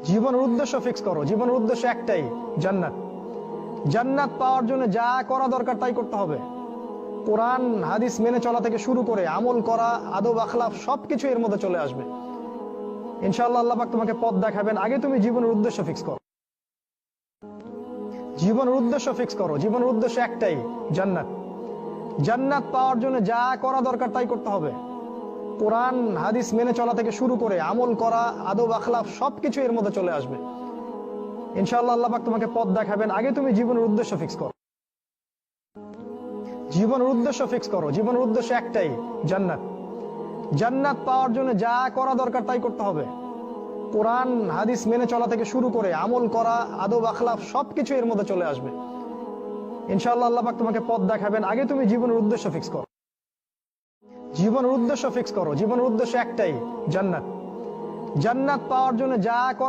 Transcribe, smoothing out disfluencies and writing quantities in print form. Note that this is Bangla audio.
জীবনের উদ্দেশ্য ফিক্স করো। জীবনের উদ্দেশ্য একটাই, জান্নাত। জান্নাত পাওয়ার জন্য যা করা দরকার তাই করতে হবে। কোরআন হাদিস মেনে চলা থেকে শুরু করে আমল করা, আদব আখলাক সবকিছু এর মধ্যে চলে আসবে। ইনশাআল্লাহ আল্লাহ পাক তোমাকে পথ দেখাবেন। আগে তুমি জীবনের উদ্দেশ্য ফিক্স করো। জীবনের উদ্দেশ্য ফিক্স করো। জীবনের উদ্দেশ্য একটাই, জান্নাত। জান্নাত পাওয়ার জন্য যা করা দরকার তাই করতে হবে। কোরআন হাদিস মেনে চলা থেকে শুরু করে আমল করা, আদব আখলাক সবকিছু এর মধ্যে চলে আসবে। ইনশাআল্লাহ আল্লাহ পাক তোমাকে পথ দেখাবেন। আগে তুমি জীবনের উদ্দেশ্য ফিক্স করো। জীবনের উদ্দেশ্য ফিক্স করো। জীবনের উদ্দেশ্য একটাই, জান্নাত। জান্নাত পাওয়ার জন্য যা করা দরকার তাই করতে হবে। কোরআন হাদিস মেনে চলা থেকে শুরু করে আমল করা, আদব আখলাক সবকিছু এর মধ্যে চলে আসবে। ইনশাআল্লাহ আল্লাহ পাক তোমাকে পথ দেখাবেন। আগে তুমি জীবনের উদ্দেশ্য ফিক্স করো। জীবনের উদ্দেশ্য ফিক্স করো। জীবনের উদ্দেশ্য একটাই, জান্নাত। জান্নাত পাওয়ার জন্য যা করা